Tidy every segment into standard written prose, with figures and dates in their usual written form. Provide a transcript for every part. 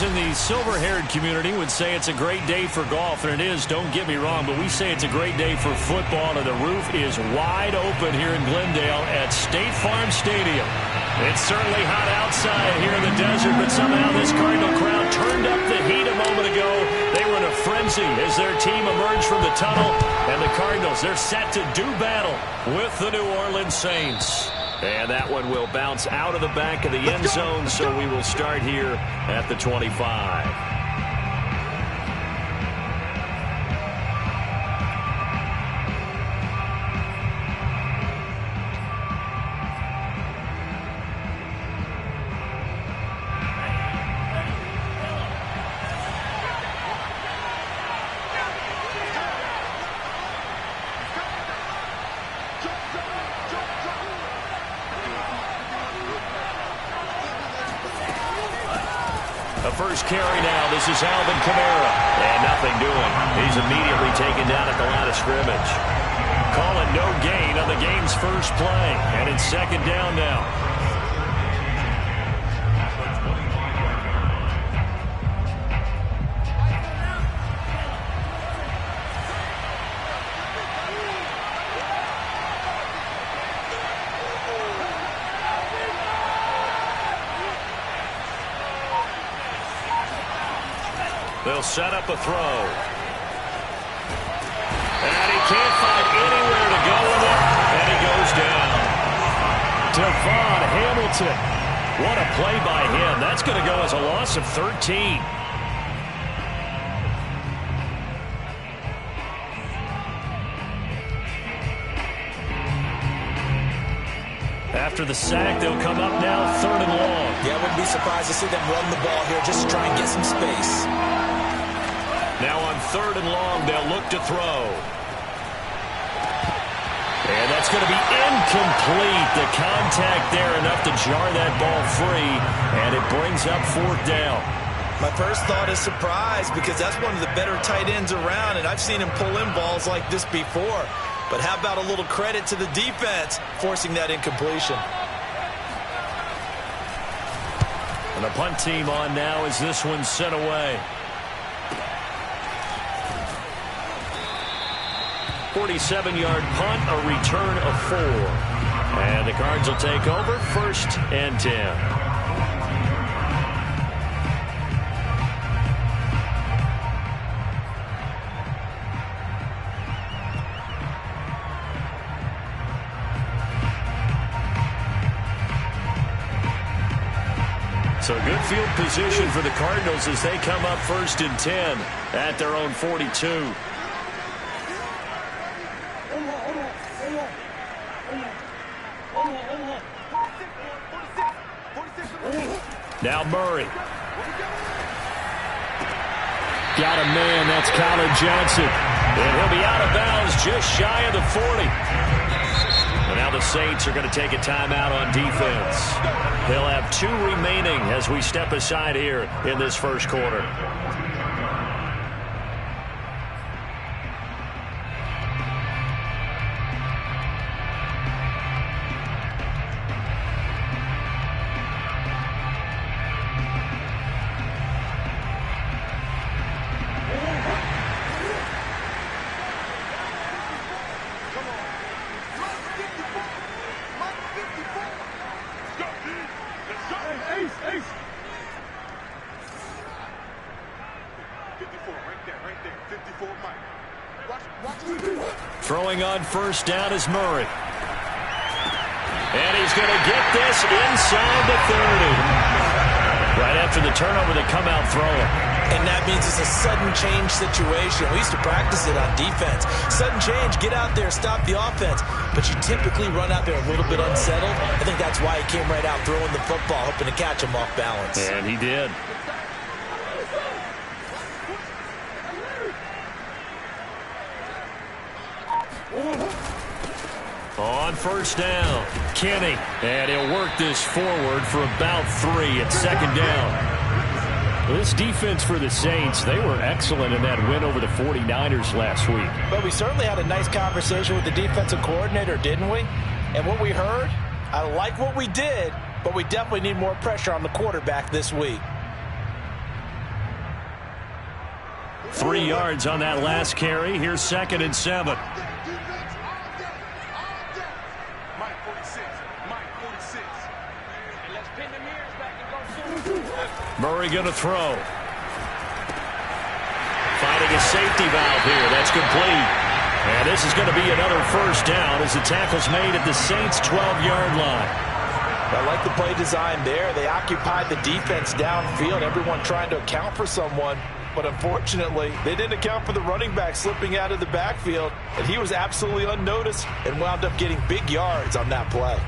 in the silver-haired community would say it's a great day for golf, and it is, don't get me wrong, but we say it's a great day for football, and the roof is wide open here in Glendale at State Farm Stadium. It's certainly hot outside here in the desert, but somehow this Cardinal crowd turned up the heat a moment ago. They were in a frenzy as their team emerged from the tunnel, and the Cardinals, they're set to do battle with the New Orleans Saints. And that one will bounce out of the back of the end zone, so we will start here at the 25. First carry now. This is Alvin Kamara. And nothing doing. He's immediately taken down at the line of scrimmage. Calling no gain on the game's first play. And it's second down now. They'll set up a throw. And he can't find anywhere to go with it. And he goes down. Devon Hamilton. What a play by him. That's going to go as a loss of 13. After the sack, they'll come up now, third and long. Yeah, I wouldn't be surprised to see them run the ball here just to try and get some space. Now on third and long, they'll look to throw. And that's going to be incomplete. The contact there enough to jar that ball free, and it brings up fourth down. My first thought is surprise because that's one of the better tight ends around, and I've seen him pull in balls like this before. But how about a little credit to the defense forcing that incompletion? And the punt team on now as this one's sent away. 47-yard punt, a return of 4. And the Cards will take over, first and 10. So good field position for the Cardinals as they come up first and 10 at their own 42. Now Murray. Got a man, that's Colin Johnson. And he'll be out of bounds just shy of the 40. And now the Saints are going to take a timeout on defense. They'll have 2 remaining as we step aside here in this first quarter. Throwing on first down is Murray. And he's going to get this inside the 30. Right after the turnover, they come out throwing. And that means it's a sudden change situation. We used to practice it on defense. Sudden change, get out there, stop the offense. But you typically run out there a little bit unsettled. I think that's why he came right out throwing the football, hoping to catch him off balance. And he did. On first down, Kenny, and he'll work this forward for about 3 at second down. This defense for the Saints, they were excellent in that win over the 49ers last week. But we certainly had a nice conversation with the defensive coordinator, didn't we? And what we heard, I like what we did, but we definitely need more pressure on the quarterback this week. 3 yards on that last carry. Here's 2nd and 7. Murray going to throw. Finding a safety valve here. That's complete. And this is going to be another first down as the tackle's made at the Saints' 12-yard line. I like the play design there. They occupied the defense downfield, everyone trying to account for someone. But unfortunately, they didn't account for the running back slipping out of the backfield. And he was absolutely unnoticed and wound up getting big yards on that play.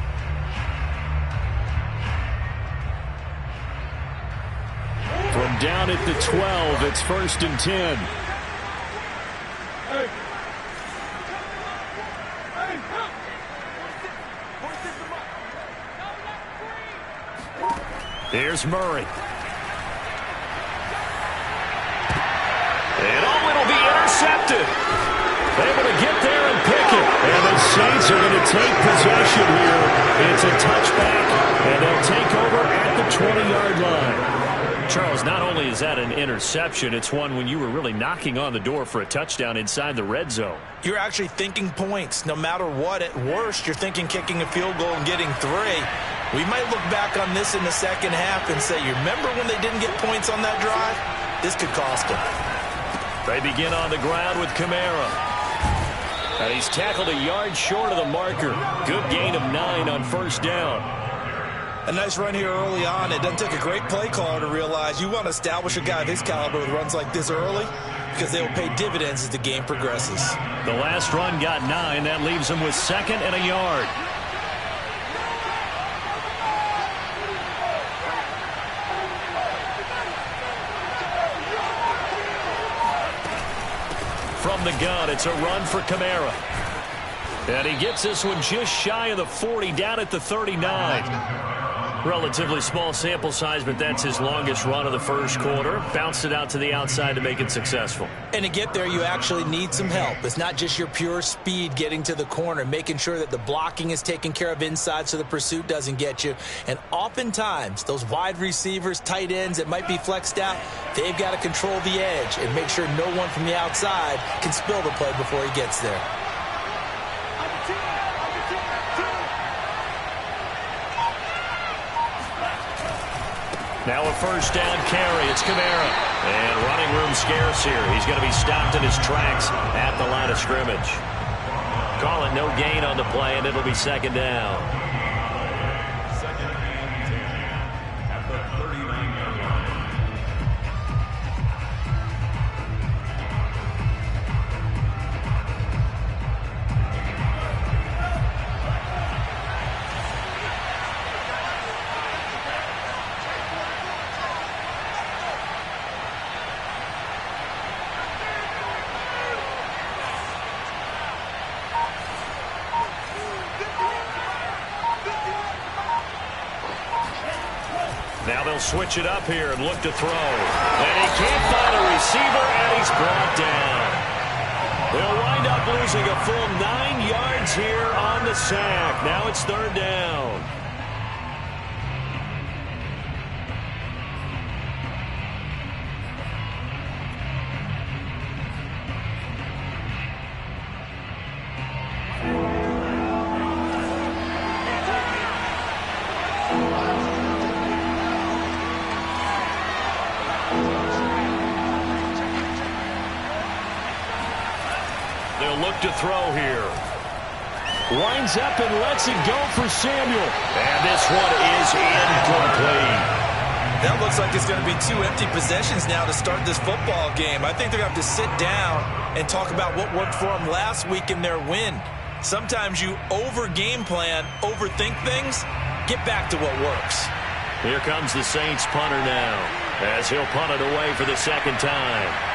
From down at the 12, it's 1st and 10. Here's Murray. And it'll be intercepted. Able to get there and pick it. And the Saints are going to take possession here. It's a touchback, and they'll take over at the 20-yard line. Charles, not only is that an interception, it's one when you were really knocking on the door for a touchdown inside the red zone. You're actually thinking points. No matter what, at worst, you're thinking kicking a field goal and getting 3. We might look back on this in the second half and say, you remember when they didn't get points on that drive? This could cost them. They begin on the ground with Kamara. And he's tackled a yard short of the marker. Good gain of 9 on 1st down. A nice run here early on. It doesn't take a great play caller to realize you want to establish a guy of his caliber with runs like this early because they will pay dividends as the game progresses. The last run got 9. That leaves him with 2nd and a yard. From the gun, it's a run for Kamara. And he gets this one just shy of the 40, down at the 39. Relatively small sample size, but that's his longest run of the first quarter. Bounced it out to the outside to make it successful. And to get there, you actually need some help. It's not just your pure speed getting to the corner, making sure that the blocking is taken care of inside so the pursuit doesn't get you. And oftentimes, those wide receivers, tight ends that might be flexed out, they've got to control the edge and make sure no one from the outside can spill the play before he gets there. Now a first down carry. It's Kamara. And running room scarce here. He's going to be stopped in his tracks at the line of scrimmage. Call it no gain on the play, and it'll be 2nd down. Second and 10 at the 39-yard line. Now they'll switch it up here and look to throw. And he can't find a receiver, and he's brought down. They'll wind up losing a full 9 yards here on the sack. Now it's 3rd down. They'll look to throw here. Winds up and lets it go for Samuel. And this one is incomplete. That looks like it's going to be 2 empty possessions now to start this football game. I think they're going to have to sit down and talk about what worked for them last week in their win. Sometimes you over-game plan, overthink things, get back to what works. Here comes the Saints punter now as he'll punt it away for the 2nd time.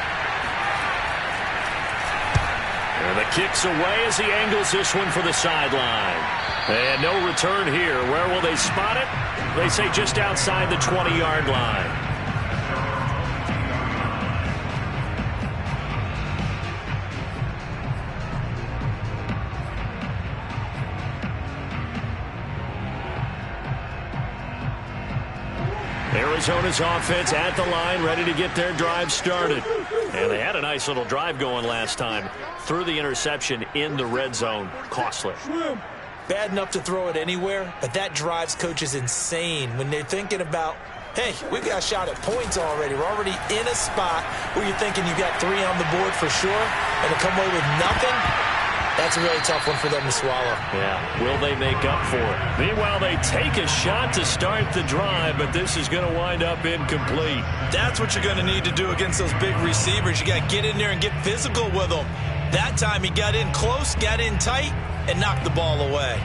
And the kick's away as he angles this one for the sideline. And no return here. Where will they spot it? They say just outside the 20-yard line. Arizona's offense at the line, ready to get their drive started. And they had a nice little drive going last time. Threw the interception in the red zone. Costly. Bad enough to throw it anywhere, but that drives coaches insane when they're thinking about, hey, we've got a shot at points already. We're already in a spot where you're thinking you got 3 on the board for sure, and to come away with nothing, that's a really tough one for them to swallow. Yeah, will they make up for it? Meanwhile, they take a shot to start the drive, but this is going to wind up incomplete. That's what you're going to need to do against those big receivers. You got to get in there and get physical with them. That time he got in close, got in tight, and knocked the ball away.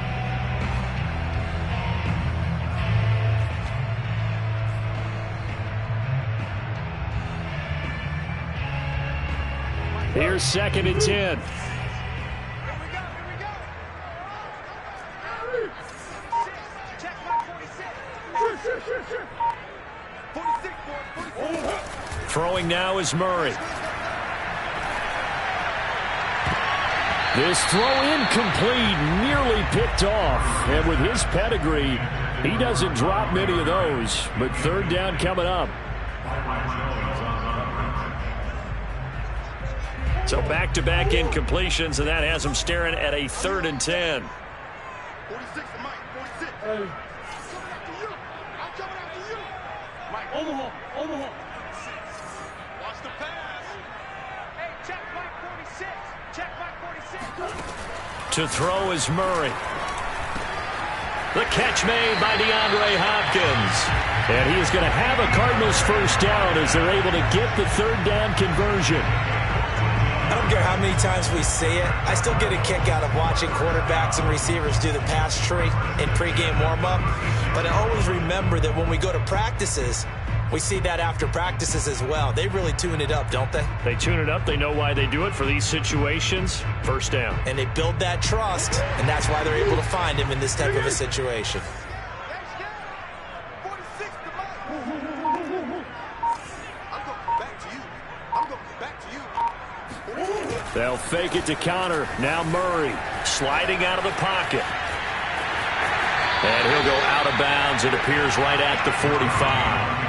Here's 2nd and 10. Throwing now is Murray. This throw incomplete, nearly picked off. And with his pedigree, he doesn't drop many of those. But 3rd down coming up. So back-to-back incompletions, and that has him staring at a 3rd and 10. 46, Mike, 46. Hey. I'm coming after you. Mike, Omaha. Watch the pass. Hey, check Mike 46. Check Mike 46. To throw is Murray. The catch made by DeAndre Hopkins. And he is going to have a Cardinals 1st down as they're able to get the 3rd down conversion. I don't care how many times we say it, I still get a kick out of watching quarterbacks and receivers do the pass tree in pregame warm-up. But I always remember that when we go to practices, we see that after practices as well. They really tune it up, don't they? They tune it up. They know why they do it for these situations. 1st down. And they build that trust, and that's why they're able to find him in this type of a situation. They'll fake it to counter. Now Murray sliding out of the pocket. And he'll go out of bounds. It appears right at the 45.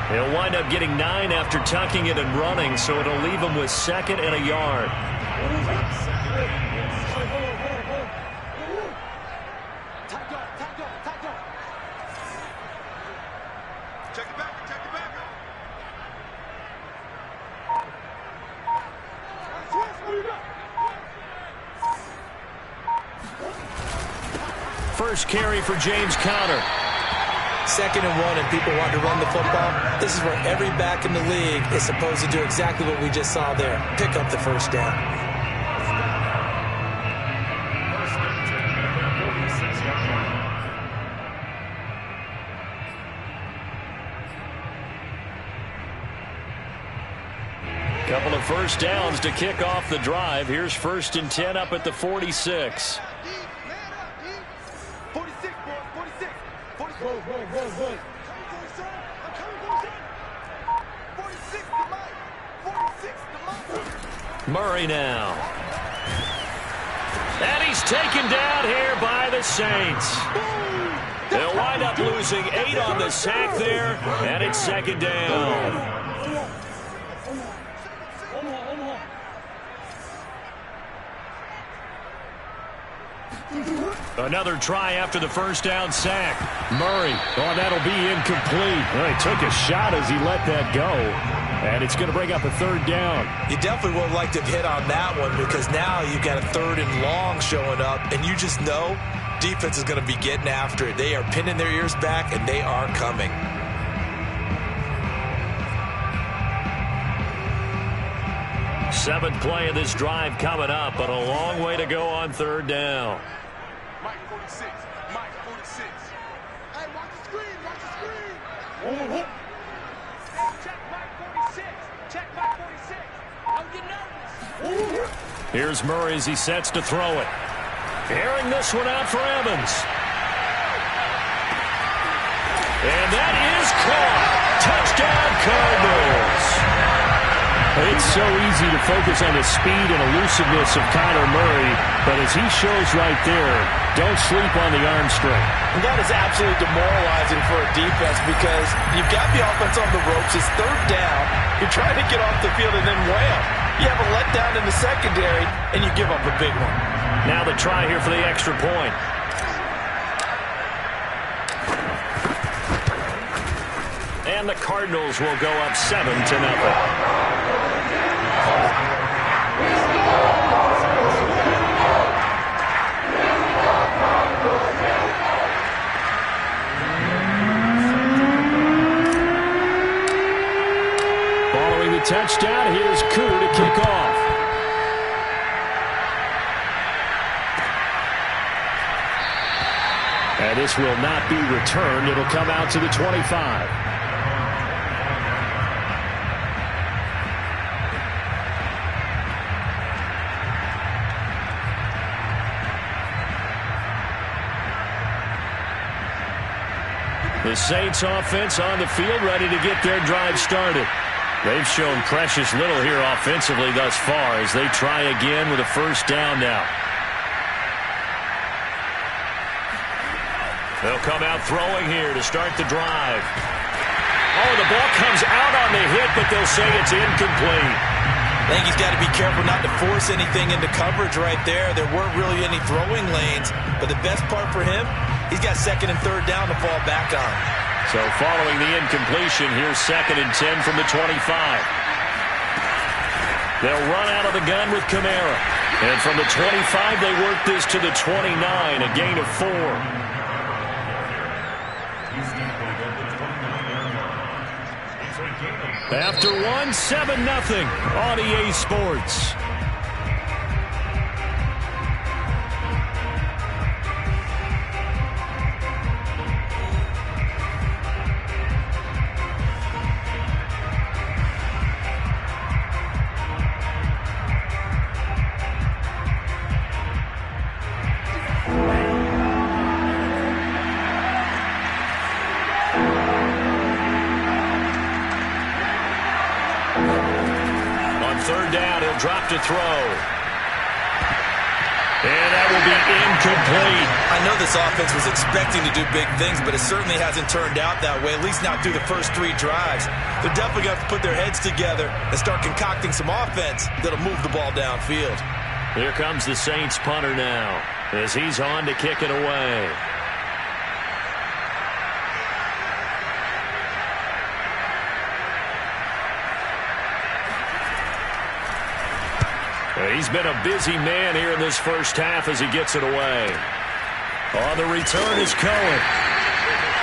He'll wind up getting 9 after tucking it and running, so it'll leave him with 2nd and a yard. First carry for James Conner. 2nd and 1, and people want to run the football. This is where every back in the league is supposed to do exactly what we just saw there. Pick up the 1st down. Couple of 1st downs to kick off the drive. Here's 1st and 10 up at the 46. Murray now. And he's taken down here by the Saints. They'll wind up losing 8 on the sack there, and it's 2nd down. Another try after the 1st down sack. Murray, oh, that'll be incomplete. Well, he took a shot as he let that go. And it's going to bring up a 3rd down. You definitely would like to hit on that one because now you've got a 3rd and long showing up, and you just know defense is going to be getting after it. They are pinning their ears back, and they are coming. Seventh play of this drive coming up, but a long way to go on 3rd down. Mike 46. Mike 46. Hey, watch the screen. Watch the screen. Hey, check Mike 46. Check Mike 46. Don't get nervous. Here's Murray as he sets to throw it. Airing this one out for Evans. And that is caught. Touchdown, Cardinals. It's so easy to focus on the speed and elusiveness of Kyler Murray, but as he shows right there, don't sleep on the arm strength. And that is absolutely demoralizing for a defense because you've got the offense on the ropes. It's third down. You're trying to get off the field and then wham. You have a letdown in the secondary, and you give up a big one. Now the try here for the extra point. And the Cardinals will go up 7-0. Following the touchdown, here's Koo to kick off. And this will not be returned. It'll come out to the 25. The Saints offense on the field, ready to get their drive started. They've shown precious little here offensively thus far as they try again with a first down now. They'll come out throwing here to start the drive. Oh, the ball comes out on the hit, but they'll say it's incomplete. I think he's got to be careful not to force anything into coverage right there. There weren't really any throwing lanes, but the best part for him, he's got second and third down to fall back on. So following the incompletion, here's 2nd and 10 from the 25. They'll run out of the gun with Kamara. And from the 25, they work this to the 29, a gain of 4. After 1, 7-0 on EA Sports. Third down, he'll drop to throw. And that will be incomplete. I know this offense was expecting to do big things, but it certainly hasn't turned out that way, at least not through the first 3 drives. They're definitely going to have to put their heads together and start concocting some offense that'll move the ball downfield. Here comes the Saints punter now as he's on to kick it away. He's been a busy man here in this first half as he gets it away. On the return is Cohen.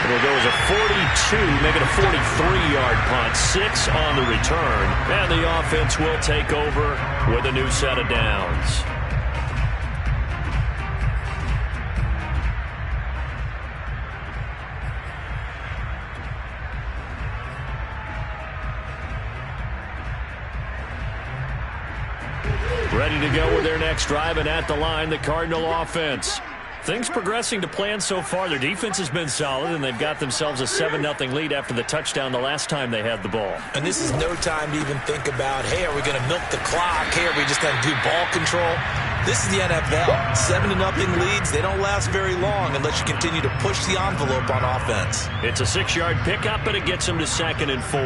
It'll go as a 42, make it a 43-yard punt. 6 on the return. And the offense will take over with a new set of downs. Ready to go with their next drive, and at the line, the Cardinal offense. Things progressing to plan so far. Their defense has been solid, and they've got themselves a 7-0 lead after the touchdown the last time they had the ball. And this is no time to even think about, hey, are we going to milk the clock? Hey, are we just going to do ball control? This is the NFL. 7-0 leads, they don't last very long unless you continue to push the envelope on offense. It's a 6-yard pickup, but it gets them to 2nd and 4.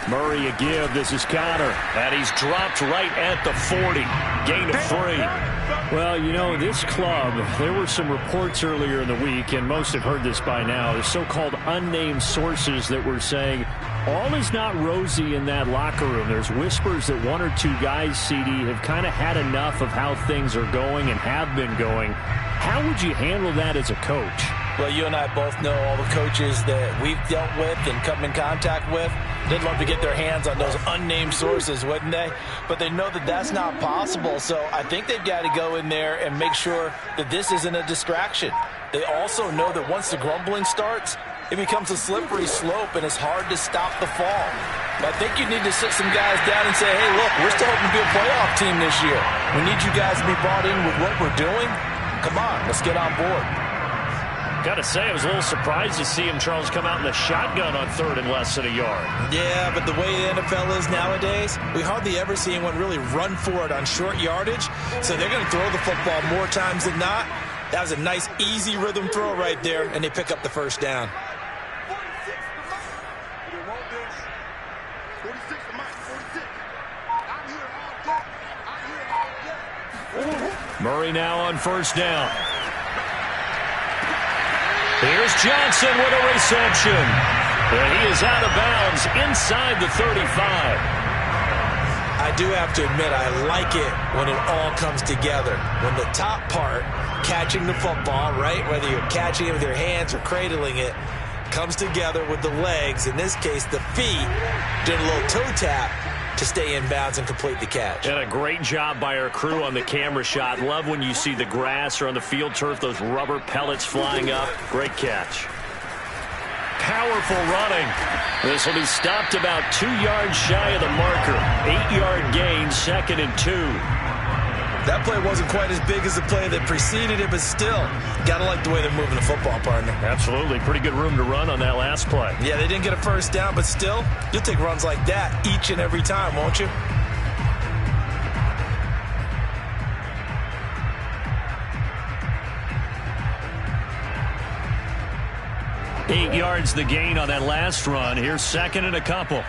Murray a give. This is Connor. And he's dropped right at the 40. Gain of 3. Well, you know, this club, there were some reports earlier in the week, and most have heard this by now. There's so-called unnamed sources that were saying all is not rosy in that locker room. There's whispers that 1 or 2 guys, CD, have kind of had enough of how things are going and have been going. How would you handle that as a coach? Well, you and I both know all the coaches that we've dealt with and come in contact with. They'd love to get their hands on those unnamed sources, wouldn't they? But they know that that's not possible, so I think they've got to go in there and make sure that this isn't a distraction. They also know that once the grumbling starts, it becomes a slippery slope, and it's hard to stop the fall. But I think you need to sit some guys down and say, hey, look, we're still hoping to be a playoff team this year. We need you guys to be bought in with what we're doing. Come on, let's get on board. Got to say, I was a little surprised to see him, Charles, come out in the shotgun on 3rd and less than a yard. Yeah, but the way the NFL is nowadays, we hardly ever see anyone really run for it on short yardage. So they're going to throw the football more times than not. That was a nice, easy rhythm throw right there, and they pick up the first down. 46 to Mike, 46. I'm here all day. I'm here all day. Murray now on 1st down. Here's Johnson with a reception. And he is out of bounds inside the 35. I do have to admit, I like it when it all comes together. When the top part, catching the football, right, whether you're catching it with your hands or cradling it, comes together with the legs, in this case the feet, doing a little toe tap to stay in bounds and complete the catch. And a great job by our crew on the camera shot. Love when you see the grass or on the field turf, those rubber pellets flying up. Great catch. Powerful running. This will be stopped about 2 yards shy of the marker. 8-yard gain, 2nd and 2. That play wasn't quite as big as the play that preceded it, but still, gotta like the way they're moving the football, partner. Absolutely. Pretty good room to run on that last play. Yeah, they didn't get a first down, but still, you'll take runs like that each and every time, won't you? Eight yards the gain on that last run. Here's 2nd and a couple.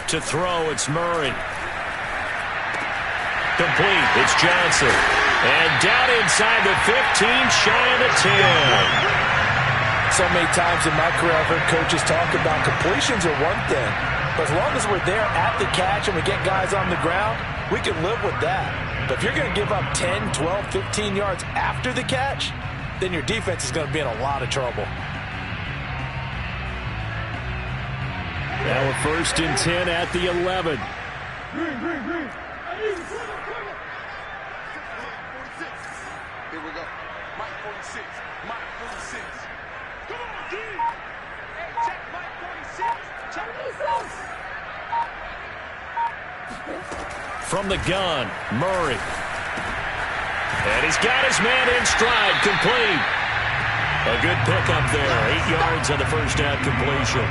To throw, it's Murray. Complete, it's Johnson. And down inside the 15, shy of the 10. So many times in my career, I've heard coaches talk about completions are one thing. But as long as we're there at the catch and we get guys on the ground, we can live with that. But if you're going to give up 10, 12, 15 yards after the catch, then your defense is going to be in a lot of trouble. Now a 1st and 10 at the 11. Here we go. Mike 46. Mike 46. Come on, D. Hey, check Mike 46. Check 46. From the gun, Murray. And he's got his man in stride, complete. A good pickup there. 8 yards on the 1st down completion.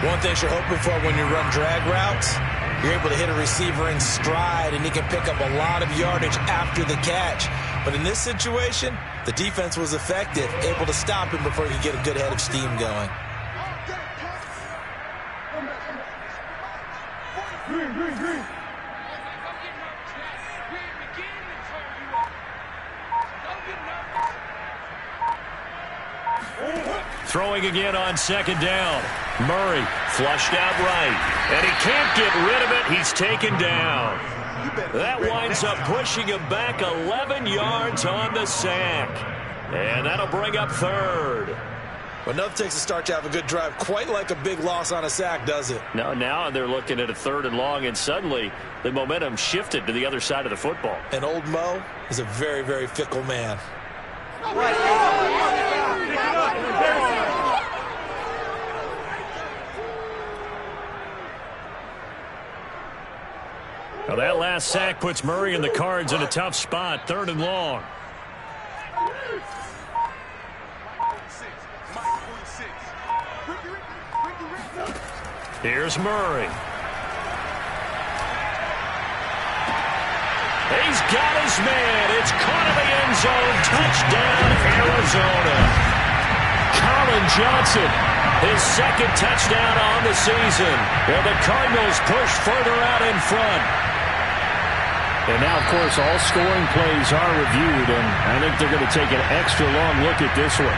One thing you're hoping for when you run drag routes, you're able to hit a receiver in stride, and he can pick up a lot of yardage after the catch. But in this situation, the defense was effective, able to stop him before he could get a good head of steam going. Throwing again on 2nd down. Murray flushed out right. And he can't get rid of it. He's taken down. That winds up pushing him back 11 yards on the sack. And that'll bring up 3rd. But nothing takes a start to have a good drive quite like a big loss on a sack, does it? No, now they're looking at a 3rd and long, and suddenly the momentum shifted to the other side of the football. And old Mo is a very, very fickle man. Well, that last sack puts Murray and the Cards in a tough spot. 3rd and long. Here's Murray. He's got his man. It's caught in the end zone. Touchdown, Arizona. Colin Johnson, his 2nd touchdown on the season. And the Cardinals push further out in front. And now, of course, all scoring plays are reviewed, and I think they're going to take an extra long look at this one.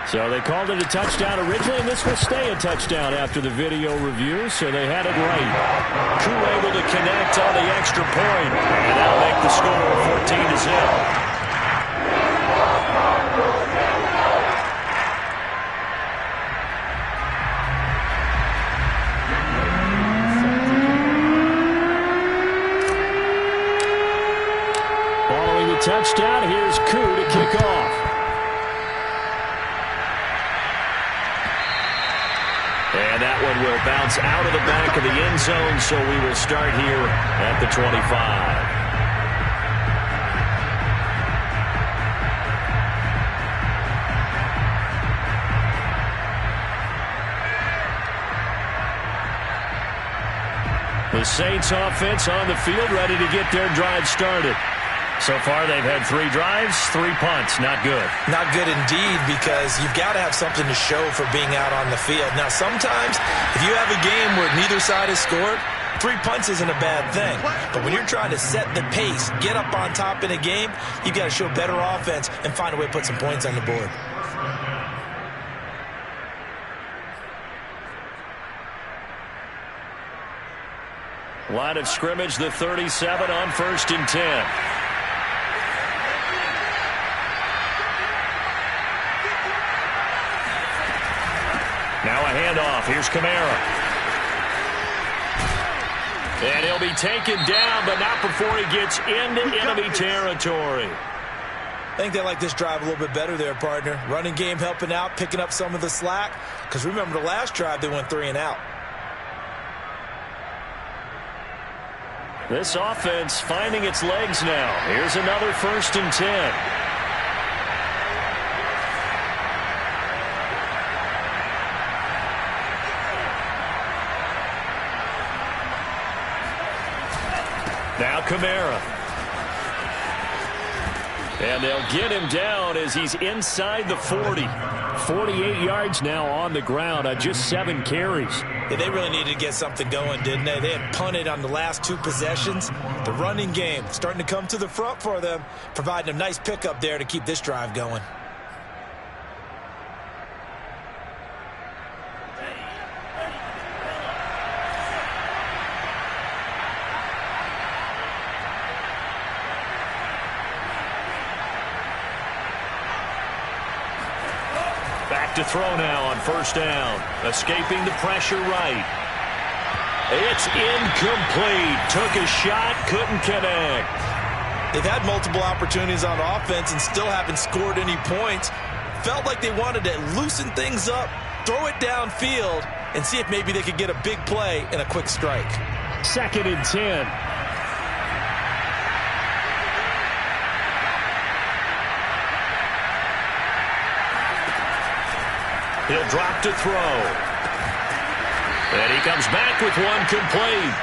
So they called it a touchdown originally, and this will stay a touchdown after the video review, so they had it right. Crew able to connect on the extra point, and that'll make the score 14-0. the touchdown. Here's Koo to kick off. And that one will bounce out of the back of the end zone, so we will start here at the 25. The Saints offense on the field, ready to get their drive started. So far, they've had 3 drives, 3 punts. Not good. Not good indeed, because you've got to have something to show for being out on the field. Now, sometimes, if you have a game where neither side has scored, 3 punts isn't a bad thing. But when you're trying to set the pace, get up on top in a game, you've got to show better offense and find a way to put some points on the board. Line of scrimmage, the 37 on 1st and 10. Now a handoff. Here's Kamara. And he'll be taken down, but not before he gets into enemy territory. I think they like this drive a little bit better there, partner. Running game helping out, picking up some of the slack. Because remember, the last drive, they went 3 and out. This offense finding its legs now. Here's another 1st and 10. Now Kamara. And they'll get him down as he's inside the 40. 48 yards now on the ground on just 7 carries. Yeah, they really needed to get something going, didn't they? They had punted on the last 2 possessions. The running game starting to come to the front for them, providing a nice pickup there to keep this drive going. To throw now on 1st down. Escaping the pressure right. It's incomplete. Took a shot, couldn't connect. They've had multiple opportunities on offense and still haven't scored any points. Felt like they wanted to loosen things up, throw it downfield, and see if maybe they could get a big play and a quick strike. 2nd and 10. He'll drop to throw. And he comes back with one complete.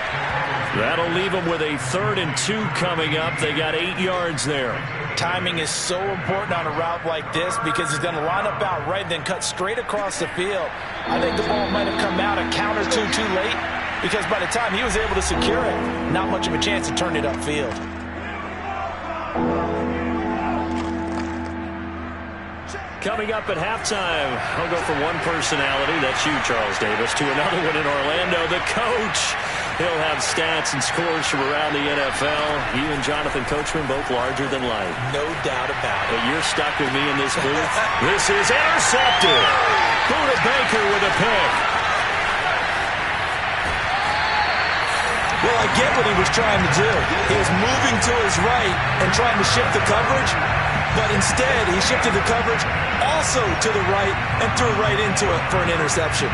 That'll leave him with a 3rd and 2 coming up. They got 8 yards there. Timing is so important on a route like this because he's going to line up out right and then cut straight across the field. I think the ball might have come out a count or two too late because by the time he was able to secure it, not much of a chance to turn it upfield. Coming up at halftime, I'll go from one personality, that's you, Charles Davis, to another one in Orlando, the coach. He'll have stats and scores from around the NFL. You and Jonathan Coachman both larger than life. No doubt about it. But you're stuck with me in this booth. This is intercepted. Buda Baker with a pick. Well, I get what he was trying to do. He was moving to his right and trying to shift the coverage, but instead he shifted the coverage also to the right and threw right into it for an interception.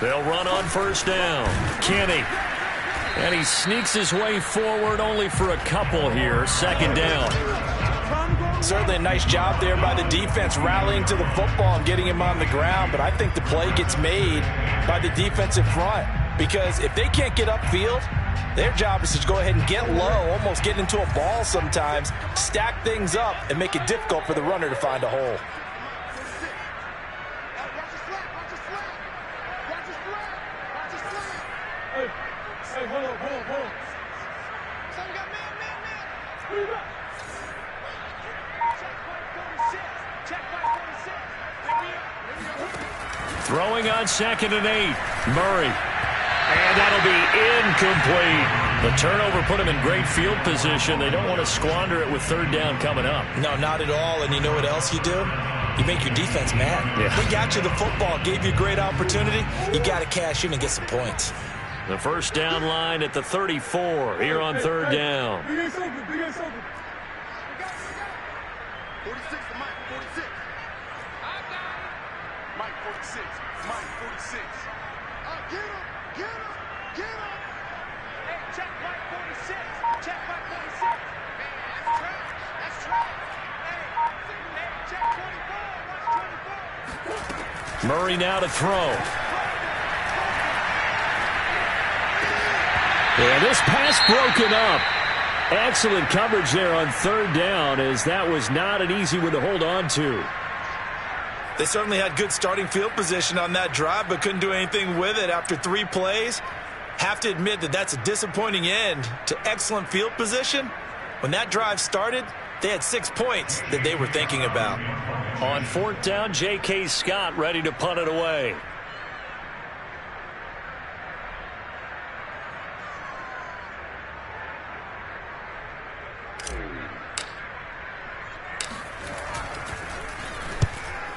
They'll run on 1st down. Kenny. And he sneaks his way forward only for a couple here. 2nd down. Certainly a nice job there by the defense rallying to the football and getting him on the ground. But I think the play gets made by the defensive front. Because if they can't get upfield, their job is to go ahead and get low, almost get into a ball sometimes, stack things up, and make it difficult for the runner to find a hole. Hey, hold on. So we got man. Check by 46. Throwing on 2nd and 8. Murray. And that'll be incomplete. The turnover put him in great field position. They don't want to squander it with 3rd down coming up. No, not at all. And you know what else you do? You make your defense mad. Yeah. They got you the football, gave you a great opportunity. You got to cash in and get some points. The first down line at the 34 here on 3rd down. Big ass open. 46 to Mike, 46. I got it. Mike, 46. Get him. Hey, check Mike, 46. Check Mike, 46. Man, that's trash. Hey, check 24. Watch 24. Murray now to throw. And this pass broken up. Excellent coverage there on 3rd down, as that was not an easy one to hold on to. They certainly had good starting field position on that drive, but couldn't do anything with it after 3 plays. Have to admit that that's a disappointing end to excellent field position. When that drive started, they had 6 points that they were thinking about. On 4th down, J.K. Scott ready to punt it away.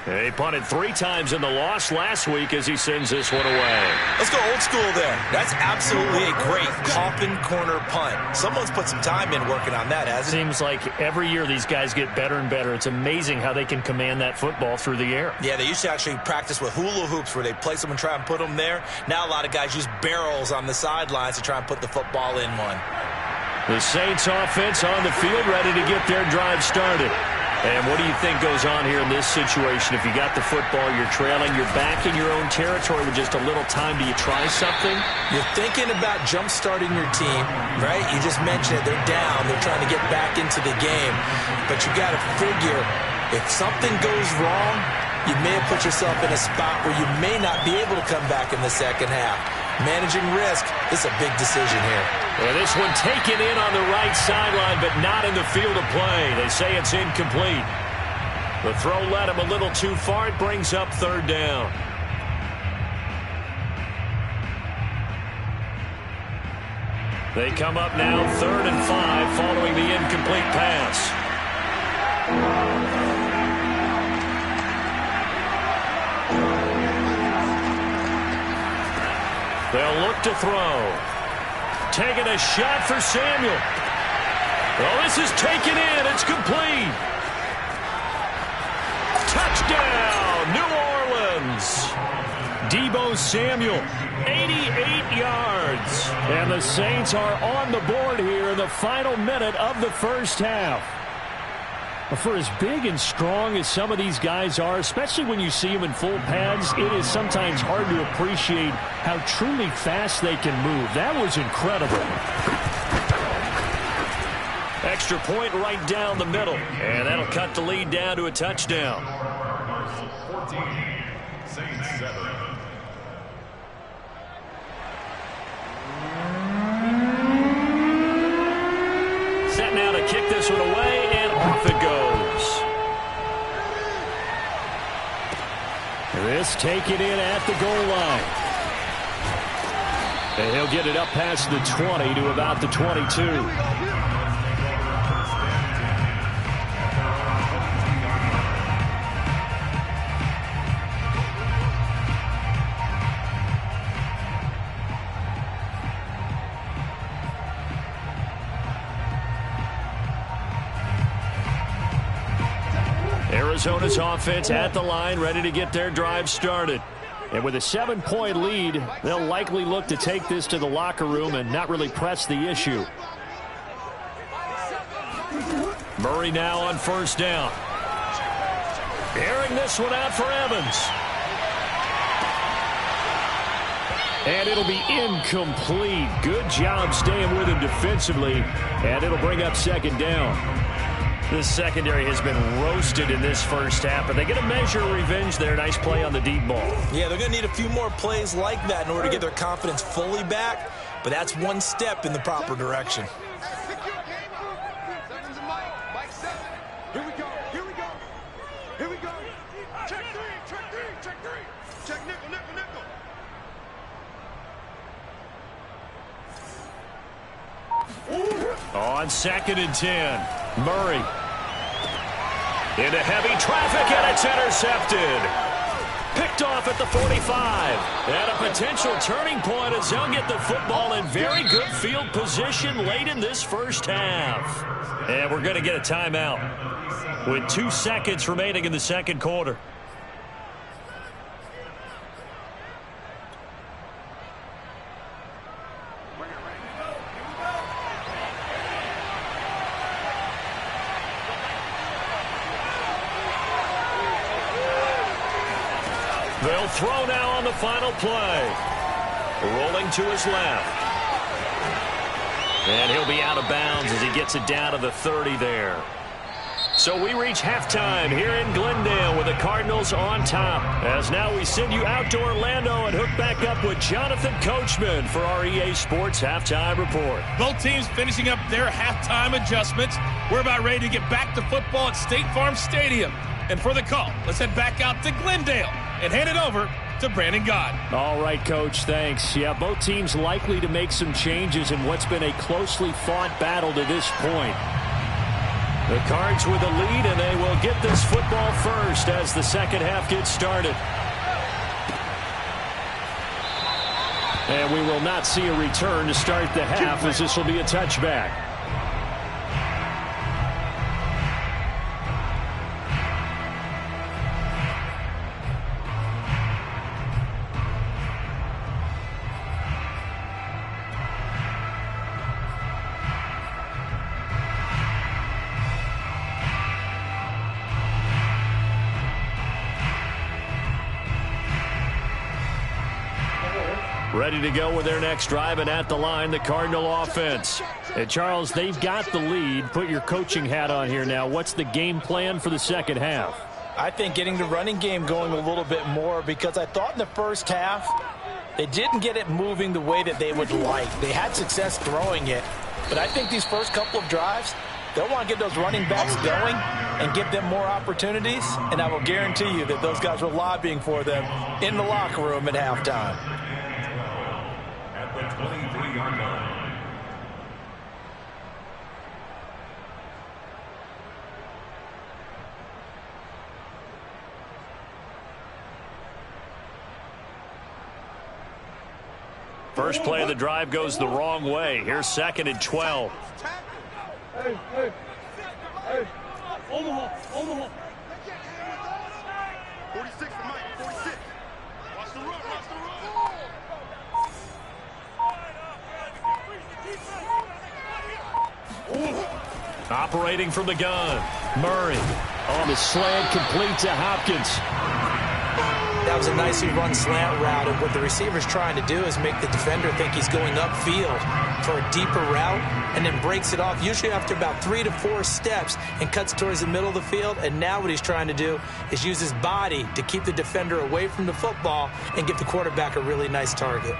He punted 3 times in the loss last week as he sends this one away. Let's go old school there. That's absolutely a great coffin corner punt. Someone's put some time in working on that, hasn't it? Seems like every year these guys get better and better. It's amazing how they can command that football through the air. Yeah, they used to actually practice with hula hoops where they place them and try and put them there. Now a lot of guys use barrels on the sidelines to try and put the football in one. The Saints offense on the field ready to get their drive started. And what do you think goes on here in this situation? If you got the football, you're trailing, you're back in your own territory with just a little time. Do you try something? You're thinking about jump-starting your team, right? You just mentioned it. They're down. They're trying to get back into the game. But you got to figure, if something goes wrong, you may have put yourself in a spot where you may not be able to come back in the second half. Managing risk, this is a big decision here. Well, this one taken in on the right sideline, but not in the field of play. They say it's incomplete. The throw led him a little too far. It brings up 3rd down. They come up now 3rd and 5 following the incomplete pass. They'll look to throw. Taking a shot for Samuel. Oh, this is taken in. It's complete. Touchdown, New Orleans. Deebo Samuel, 88 yards. And the Saints are on the board here in the final minute of the first half. For as big and strong as some of these guys are, especially when you see them in full pads, it is sometimes hard to appreciate how truly fast they can move. That was incredible. Extra point right down the middle. And that'll cut the lead down to a touchdown. 14, Saints 7. Set now to kick this one away, and off it goes. This taken in at the goal line. And he'll get it up past the 20 to about the 22. Arizona's offense at the line, ready to get their drive started. And with a 7-point lead, they'll likely look to take this to the locker room and not really press the issue. Murray now on 1st down. Airing this one out for Evans. And it'll be incomplete. Good job staying with him defensively. And it'll bring up 2nd down. This secondary has been roasted in this first half, but they get a measure of revenge there. Nice play on the deep ball. Yeah, they're going to need a few more plays like that in order to get their confidence fully back. but that's one step in the proper direction. Here we go. Here we go. Here we go. Check three. Check three. Check three. Check nickel, nickel, nickel. On 2nd and 10, Murray. Into heavy traffic, and it's intercepted. Picked off at the 45. And a potential turning point as they'll get the football in very good field position late in this first half. And we're going to get a timeout with 2 seconds remaining in the second quarter. They'll throw now on the final play. Rolling to his left. And he'll be out of bounds as he gets it down to the 30 there. So we reach halftime here in Glendale with the Cardinals on top. As now we send you out to Orlando and hook back up with Jonathan Coachman for our EA Sports Halftime Report. Both teams finishing up their halftime adjustments. We're about ready to get back to football at State Farm Stadium. And for the call, let's head back out to Glendale and hand it over to Brandon God. All right, Coach, thanks. Yeah, both teams likely to make some changes in what's been a closely fought battle to this point. The Cards with the lead, and they will get this football first as the second half gets started. And we will not see a return to start the half, as this will be a touchback. Ready to go with their next drive, and at the line, the Cardinal offense. And Charles, they've got the lead. Put your coaching hat on here now. What's the game plan for the second half? I think getting the running game going a little bit more, because I thought in the first half they didn't get it moving the way that they would like. They had success throwing it, but I think these first couple of drives, they'll want to get those running backs going and give them more opportunities, and I will guarantee you that those guys were lobbying for them in the locker room at halftime. At the 23-yard line. First play of the drive goes the wrong way. Here's 2nd and 12. Hey. Omaha. 46 to Mike. 46. Watch the run. Operating from the gun. Murray on the slant, complete to Hopkins. That was a nicely run slant route, and what the receiver's trying to do is make the defender think he's going upfield for a deeper route, and then breaks it off, usually after about 3 to 4 steps, and cuts towards the middle of the field. And now what he's trying to do is use his body to keep the defender away from the football and give the quarterback a really nice target.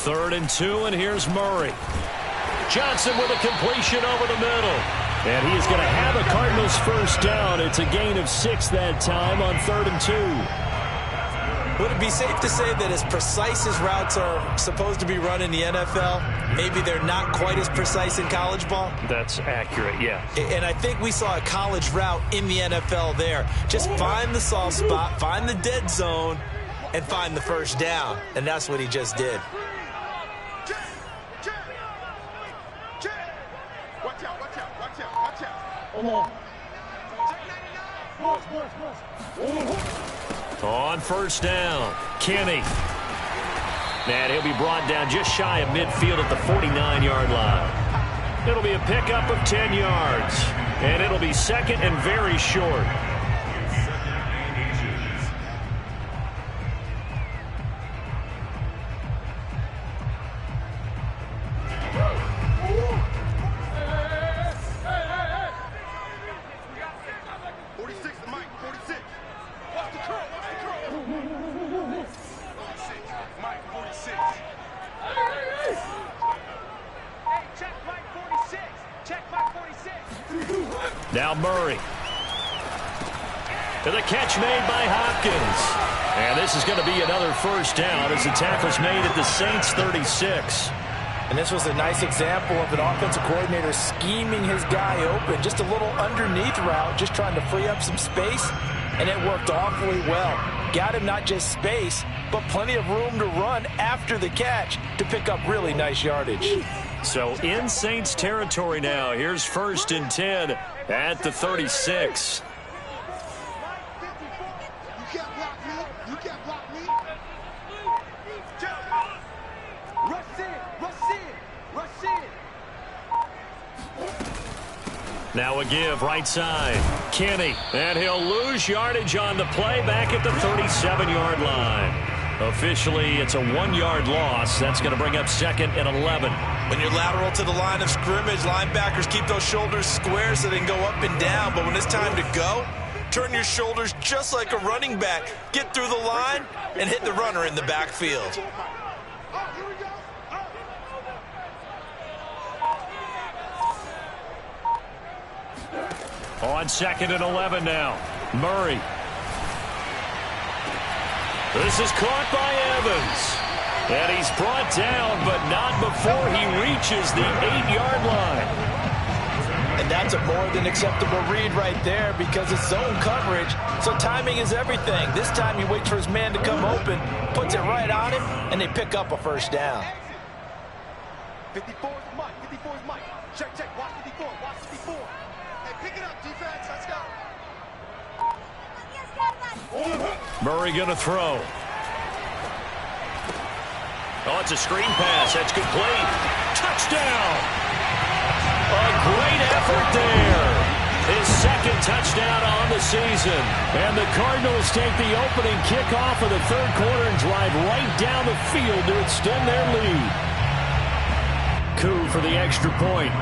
Third and 2, and here's Murray. Johnson with a completion over the middle. And he is going to have a Cardinals first down. It's a gain of 6 that time on 3rd and 2. Would it be safe to say that as precise as routes are supposed to be run in the NFL, maybe they're not quite as precise in college ball? That's accurate, yeah. And I think we saw a college route in the NFL there. Just find the soft spot, find the dead zone, and find the first down. And that's what he just did. On first down, Kenny. And he'll be brought down just shy of midfield at the 49-yard line. It'll be a pickup of 10 yards. And it'll be second and very short. Now Murray. To the catch made by Hopkins. And this is going to be another first down as the tackle's made at the Saints 36. And this was a nice example of an offensive coordinator scheming his guy open. Just a little underneath route, just trying to free up some space. And it worked awfully well. Got him not just space, but plenty of room to run after the catch to pick up really nice yardage. So in Saints territory now. Here's 1st and 10 at the 36. You can't block me. You can't block me. Rush in. Rush in. Rush in. Now a give right side. Kenny. And he'll lose yardage on the play back at the 37-yard line. Officially, it's a 1-yard loss. That's going to bring up 2nd and 11. When you're lateral to the line of scrimmage, linebackers keep those shoulders square so they can go up and down. But when it's time to go, turn your shoulders just like a running back. Get through the line and hit the runner in the backfield. On 2nd and 11 now. Murray. This is caught by Evans. And he's brought down, but not before he reaches the 8-yard line. And that's a more than acceptable read right there because it's zone coverage, so timing is everything. This time he waits for his man to come open, puts it right on him, and they pick up a first down. 54 is Mike. 54 is Mike. Check, check. Watch 54. Watch 54. Hey, pick it up, defense. Let's go. Murray going to throw. Oh, it's a screen pass. That's complete. Touchdown. A great effort there. His 2nd touchdown on the season. And the Cardinals take the opening kickoff of the 3rd quarter and drive right down the field to extend their lead. Coup for the extra point.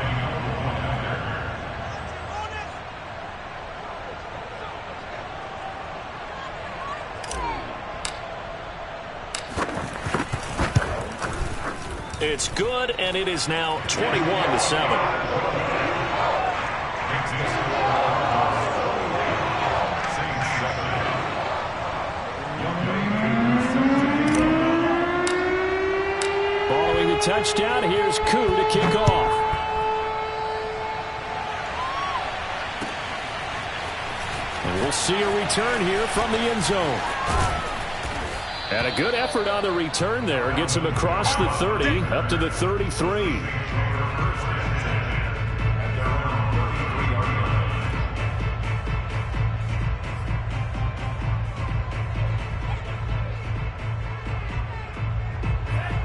It's good, and it is now 21-7. Following the touchdown, here's Koo to kick off. And we'll see a return here from the end zone. And a good effort on the return there. Gets him across the 30, up to the 33.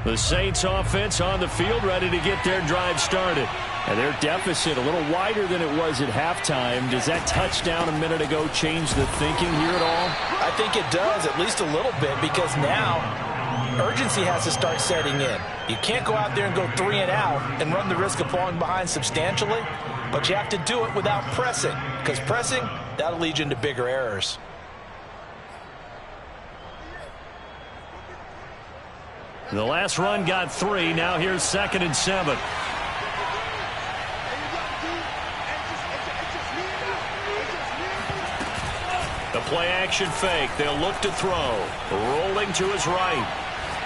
The Saints offense on the field ready to get their drive started. And their deficit a little wider than it was at halftime. Does that touchdown a minute ago change the thinking here at all? I think it does, at least a little bit, because now urgency has to start setting in. You can't go out there and go 3 and out and run the risk of falling behind substantially, but you have to do it without pressing, because pressing, that'll lead you into bigger errors. The last run got 3. Now here's 2nd and 7. The play action fake. They'll look to throw. Rolling to his right.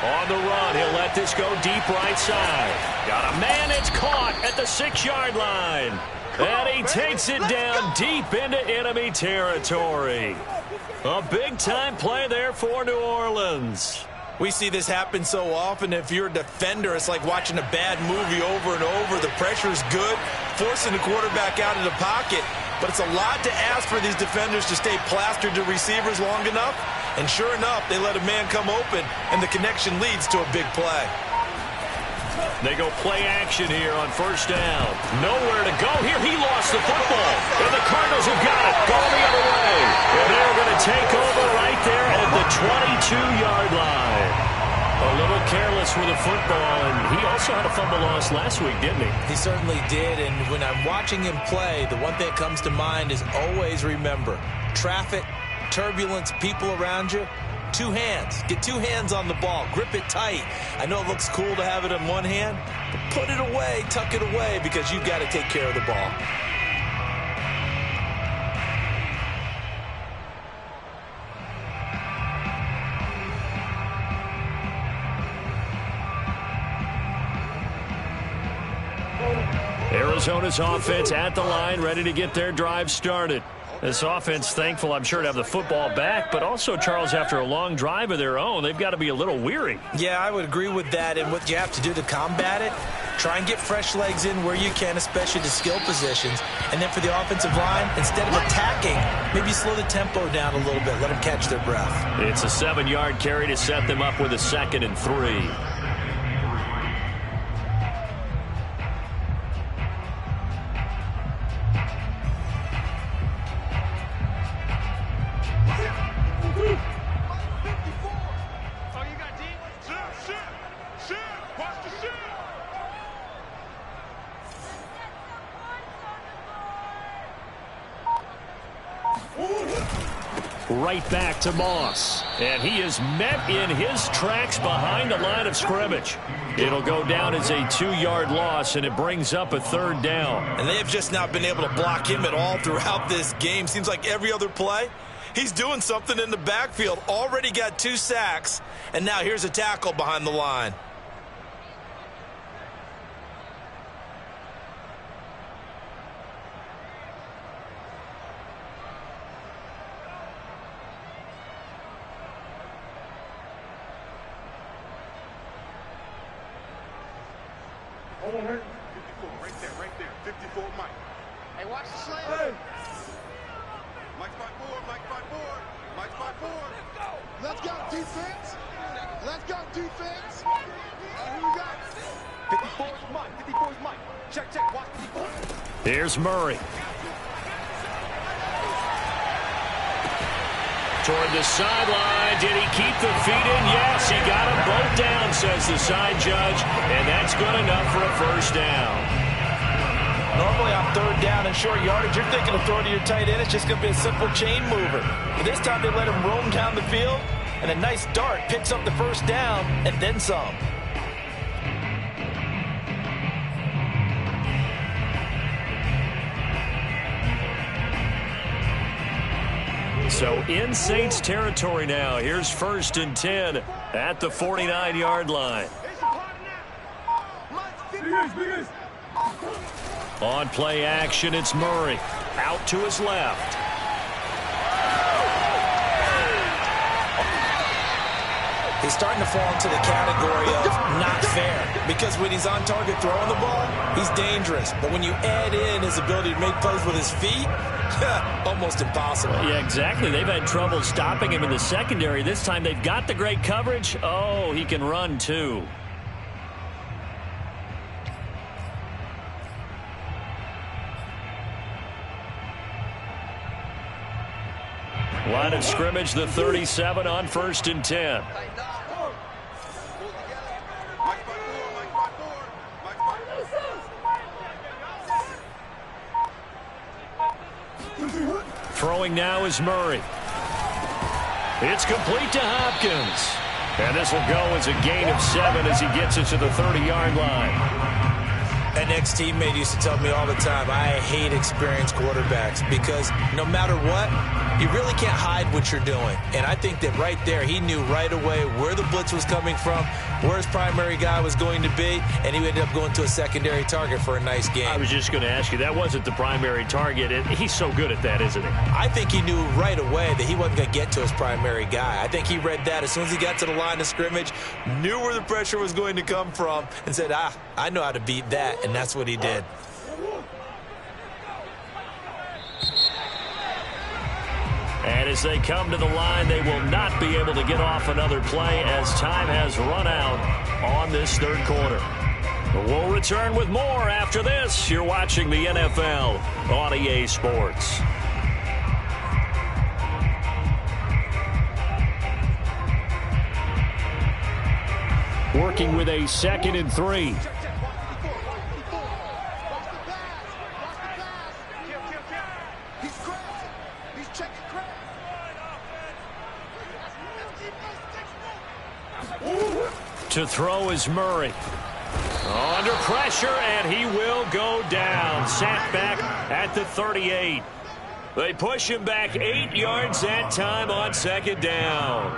On the run, he'll let this go deep right side. Got a man, it's caught at the 6-yard line. And he takes it down deep into enemy territory. A big-time play there for New Orleans. We see this happen so often. If you're a defender, it's like watching a bad movie over and over. The pressure's good, forcing the quarterback out of the pocket. But it's a lot to ask for these defenders to stay plastered to receivers long enough. And sure enough, they let a man come open, and the connection leads to a big play. They go play action here on first down. Nowhere to go here. He lost the football. And the Cardinals have got it. Going the other way. And they're going to take over right there at the 22-yard line. A little careless with the football, and he also had a fumble loss last week, didn't he? He certainly did, and when I'm watching him play, the one thing that comes to mind is always remember, traffic, turbulence, people around you, two hands. Get two hands on the ball. Grip it tight. I know it looks cool to have it in one hand, but put it away, tuck it away, because you've got to take care of the ball. Arizona's offense at the line, ready to get their drive started. This offense, thankful, I'm sure, to have the football back, but also, Charles, after a long drive of their own, they've got to be a little weary. Yeah, I would agree with that, and what you have to do to combat it, try and get fresh legs in where you can, especially the skill positions. And then for the offensive line, instead of attacking, maybe slow the tempo down a little bit, let them catch their breath. It's a 7-yard carry to set them up with a 2nd and 3. Right back to Moss. And he is met in his tracks behind the line of scrimmage. It'll go down as a 2-yard loss, and it brings up a 3rd down. And they have just not been able to block him at all throughout this game. Seems like every other play, he's doing something in the backfield. Already got 2 sacks, and now here's a tackle behind the line. Right there. 54, Mike. Hey, watch the slant. Hey. Mike's by 4, Mike's by 4, Mike's by 4. Let's go, defense. Let's go, defense. Who we got? 54 is Mike. 54 is Mike. Check, watch 54. Here's Murray. Toward the sideline. Did he keep the feet in? Yes, he got them both down, says the side judge. And that's good enough for a 1st down. Normally on 3rd down and short yardage, you're thinking of throwing to your tight end. It's just going to be a simple chain mover. But this time they let him roam down the field, and a nice dart picks up the 1st down and then some. So in Saints territory now. Here's 1st and 10 at the 49-yard line. On play action, it's Murray. Out to his left. He's starting to fall into the category of not fair, because when he's on target throwing the ball, he's dangerous. But when you add in his ability to make plays with his feet, almost impossible. Yeah, exactly. They've had trouble stopping him in the secondary. This time they've got the great coverage. Oh, he can run too. Line of scrimmage, the 37 on 1st and 10. Throwing now is Murray. It's complete to Hopkins. And this will go as a gain of 7 as he gets it to the 30-yard line. An ex-teammate used to tell me all the time, I hate experienced quarterbacks because no matter what, you really can't hide what you're doing. And I think that right there, he knew right away where the blitz was coming from, where his primary guy was going to be, and he ended up going to a secondary target for a nice game. I was just going to ask you, that wasn't the primary target, and he's so good at that, isn't he? I think he knew right away that he wasn't going to get to his primary guy. I think he read that as soon as he got to the line of scrimmage, knew where the pressure was going to come from, and said, I know how to beat that, and that's what he did. And as they come to the line, they will not be able to get off another play as time has run out on this third quarter. We'll return with more after this. You're watching the NFL on EA Sports. Working with a 2nd and 3. To throw is Murray. Under pressure, and he will go down. Sacked back at the 38. They push him back 8 yards that time on 2nd down.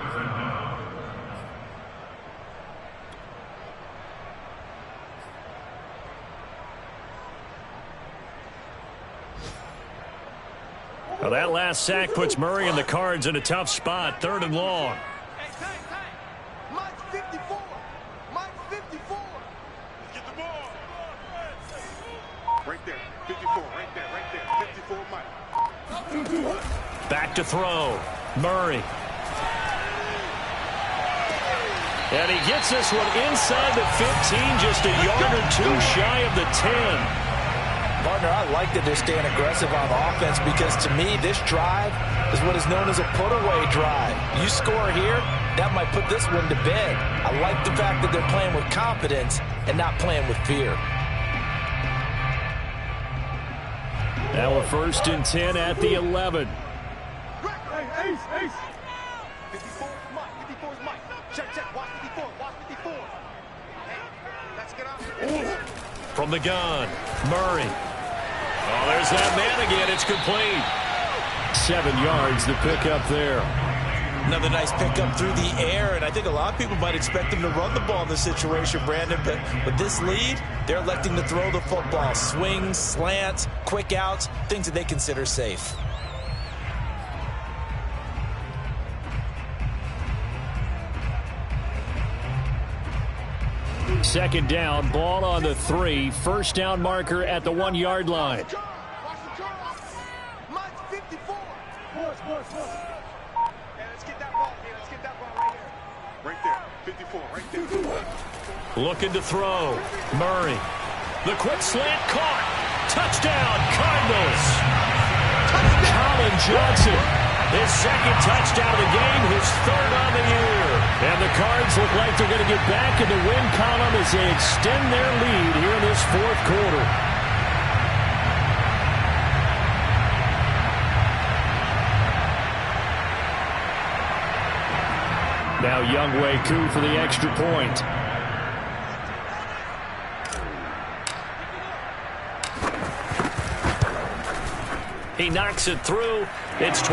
Well, that last sack puts Murray and the Cards in a tough spot. 3rd and long. Back to throw. Murray. And he gets this one inside the 15, just a yard or two shy of the 10. Partner, I like that they're staying aggressive on offense because to me, this drive is what is known as a put-away drive. You score here, that might put this one to bed. I like the fact that they're playing with confidence and not playing with fear. Now a 1st and 10 at the 11. Ace. 54 is Mike. 54 is Mike. Check. Watch 54. Watch 54. Hey, let's get out. From the gun, Murray. Oh, there's that man again. It's complete. 7 yards to pick up there. Another nice pickup through the air, and I think a lot of people might expect them to run the ball in this situation, Brandon, but with this lead, they're electing to throw the football. Swings, slants, quick outs, things that they consider safe. Second down, ball on the 3. First down marker at the 1 yard line. Right there. 54, right there. Looking to throw. Murray. The quick slant caught. Touchdown, Cardinals. Colin Johnson. His 2nd touchdown of the game, his 3rd on the year. And the Cards look like they're going to get back in the win column as they extend their lead here in this 4th quarter. Now Younghoe Koo for the extra point. He knocks it through. It's 28-7.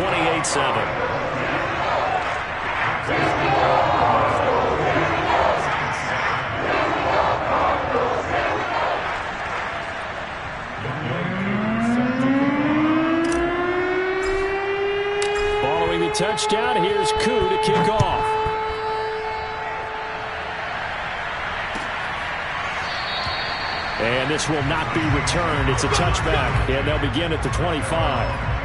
Following the touchdown, here's Koo to kick off. And this will not be returned. It's a touchback, and they'll begin at the 25.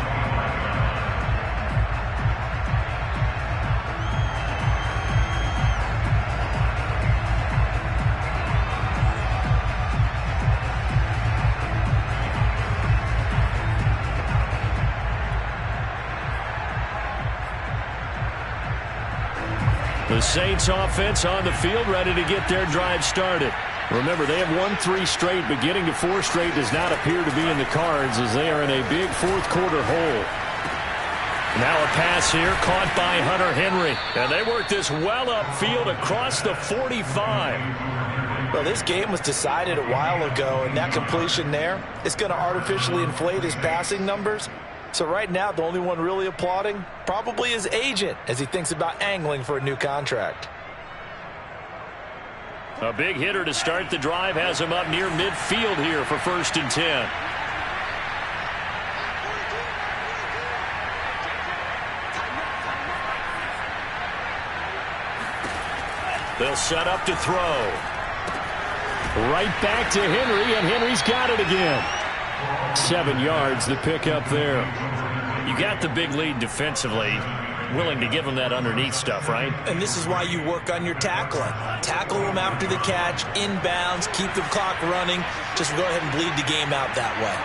The Saints offense on the field, ready to get their drive started. Remember, they have won 3 straight, but getting to 4 straight does not appear to be in the cards as they are in a big 4th quarter hole. Now a pass here caught by Hunter Henry. And they work this well upfield across the 45. Well, this game was decided a while ago, and that completion there is going to artificially inflate his passing numbers. So right now, the only one really applauding probably his agent as he thinks about angling for a new contract. A big hitter to start the drive has him up near midfield here for 1st and 10. They'll set up to throw. Right back to Henry, and Henry's got it again. 7 yards, the pickup there. You got the big lead defensively. Willing to give him that underneath stuff, right? And this is why you work on your tackling. Tackle them after the catch, inbounds, keep the clock running. Just go ahead and bleed the game out that way.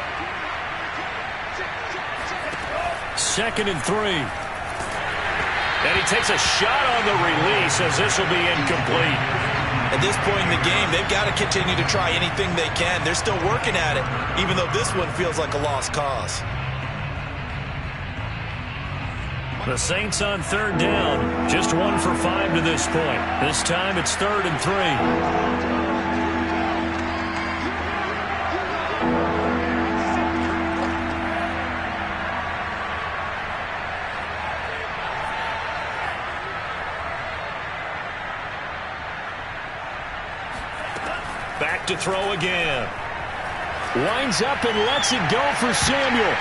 2nd and 3. And he takes a shot on the release as this will be incomplete. At this point in the game, they've got to continue to try anything they can. They're still working at it, even though this one feels like a lost cause. The Saints on 3rd down. Just 1 for 5 to this point. This time it's 3rd and 3. Back to throw again. Winds up and lets it go for Samuel.